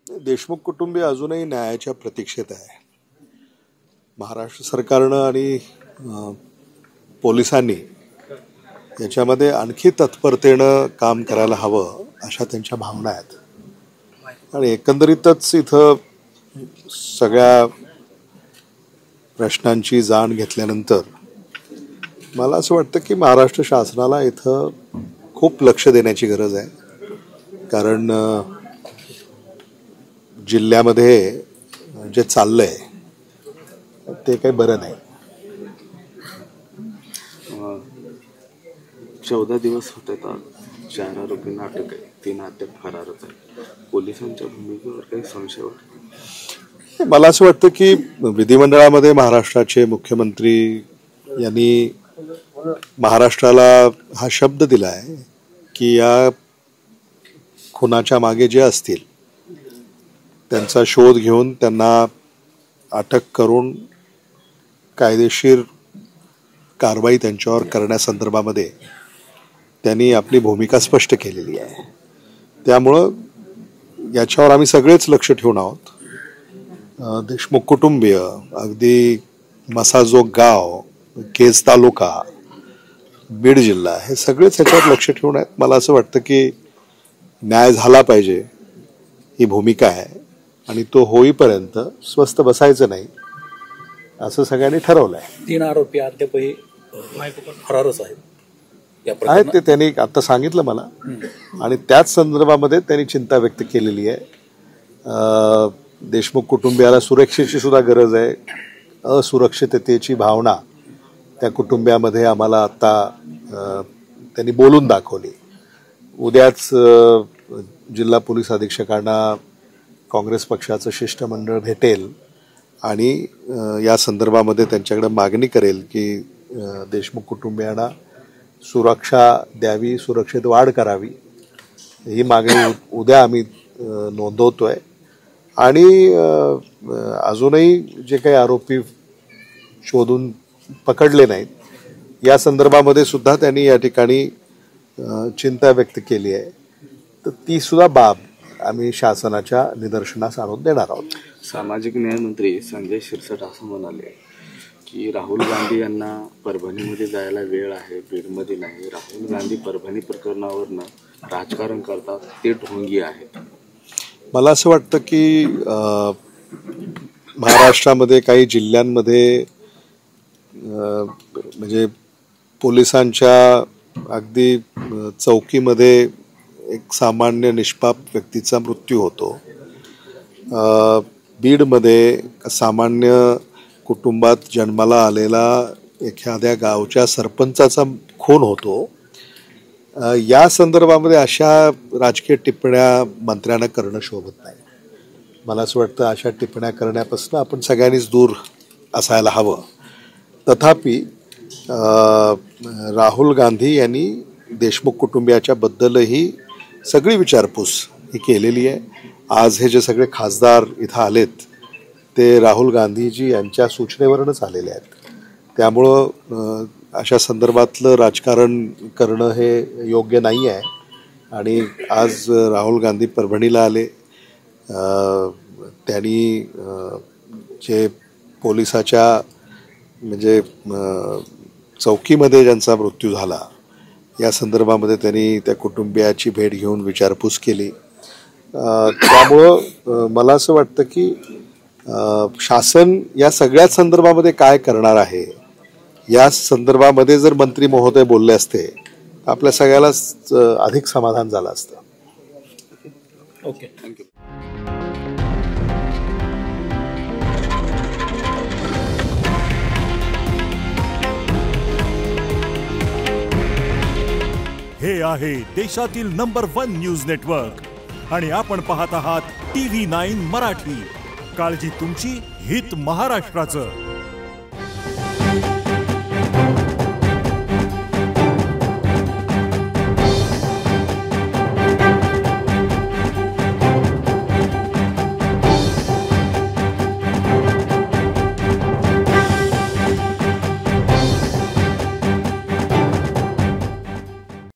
देशमुख कुटुंबीय अजूनही न्यायाच्या प्रतीक्षेत आहे. महाराष्ट्र सरकारनं आणि पोलिसांनी याच्यामध्ये आणखी तत्परतेनं काम करायला हवं अशा त्यांच्या भावना आहेत. आणि एकंदरीतच इथं सगळ्या प्रश्नांची जाण घेतल्यानंतर मला असं वाटतं की महाराष्ट्र शासनाला इथं खूप लक्ष देण्याची गरज आहे. कारण जिल्ह्यामध्ये जे चाललंय ते काही बरं नाही. 14 दिवस होते तर 4 आरोपींना अटक आहे, 3 अद्याप फरारच आहे. पोलिसांच्या भूमिकेवर काही संशय वाटतो? मला असं वाटतं की विधिमंडळामध्ये महाराष्ट्राचे मुख्यमंत्री यांनी महाराष्ट्राला हा शब्द दिला आहे की या खुनाच्या मागे जे असतील त्यांचा शोध घेऊन त्यांना अटक करून कायदेशीर कारवाई त्यांच्यावर करण्यासंदर्भामध्ये त्यांनी आपली भूमिका स्पष्ट केलेली आहे. त्यामुळं याच्यावर आम्ही सगळेच लक्ष ठेवून आहोत. देशमुख कुटुंबीय, अगदी मसाजोग गाव, केज तालुका, बीड जिल्हा हे सगळेच याच्यावर लक्ष ठेवून आहेत. मला असं वाटतं की न्याय झाला पाहिजे ही भूमिका आहे आणि तो होईपर्यंत स्वस्थ बसायचं नाही असं सगळ्यांनी ठरवलं आहे. 3 आरोपी अद्यापही फरारच आहेत. ते त्यांनी आता सांगितलं मला आणि त्याच संदर्भामध्ये त्यांनी चिंता व्यक्त केलेली आहे. देशमुख कुटुंबियाला सुरक्षेची सुद्धा गरज आहे. असुरक्षिततेची भावना त्या कुटुंबियामध्ये आम्हाला आता त्यांनी बोलून दाखवली. उद्याच जिल्हा पोलीस अधीक्षकांना काँग्रेस पक्षाचं शिष्टमंडळ भेटेल आणि या संदर्भामध्ये त्यांच्याकडे मागणी करेल की देशमुख कुटुंबियांना सुरक्षा द्यावी, सुरक्षेत वाढ करावी. ही मागणी उद्या आम्ही नोंदवतोय. आणि अजूनही जे काही आरोपी शोधून पकडले नाहीत या संदर्भामध्ये सुद्धा त्यांनी या ठिकाणी चिंता व्यक्त केली आहे. तर ती सुद्धा बाब आम्ही शासनाच्या निदर्शनास आणून देणार आहोत. सामाजिक न्याय मंत्री संजय शिरसाट असं म्हणाले की राहुल गांधी यांना परभणीमध्ये जायला वेळ आहे, बीडमध्ये नाही. राहुल गांधी परभणी प्रकरणावरनं राजकारण करतात, ते ढोंगी आहेत. मला असं वाटतं की महाराष्ट्रामध्ये काही जिल्ह्यांमध्ये म्हणजे पोलिसांच्या अगदी चौकीमध्ये एक सामान्य निष्पाप व्यक्तीचा मृत्यू होतो. बीडमध्ये सामान्य कुटुंबात जन्माला आलेला एखाद्या गावच्या सरपंचाचा खून होतो. या संदर्भामध्ये अशा राजकीय टिप्पण्या मंत्र्यांना करणं शोभत नाही. मला असं वाटतं अशा टिप्पण्या करण्यापासून आपण सगळ्यांनीच दूर असायला हवं. तथापि राहुल गांधी यांनी देशमुख कुटुंबियाच्या बद्दलही सगळी विचारपूस ही केलेली आहे. आज हे जे सगळे खासदार इथं आलेत ते राहुल गांधीजी यांच्या सूचनेवरूनच आलेले आहेत. त्यामुळं अशा संदर्भातलं राजकारण करणं हे योग्य नाही आहे. आणि आज राहुल गांधी परभणीला आले. त्यांनी जे पोलिसाच्या म्हणजे चौकीमध्ये ज्यांचा मृत्यू झाला या संदर्भामध्ये त्यांनी त्या कुटुंबियाची भेट घेऊन विचारपूस केली. त्यामुळं मला असं वाटतं की शासन या सगळ्याच संदर्भामध्ये काय करणार आहे या संदर्भामध्ये जर मंत्री महोदय बोलले असते तर आपल्या सगळ्यालाच अधिक समाधान झालं असतं. Okay, thank you. हे आहे देशातील नंबर 1 न्यूज नेटवर्क आणि आपण पाहत आहात TV9 मराठी. काळजी तुमची, हित महाराष्ट्राचं.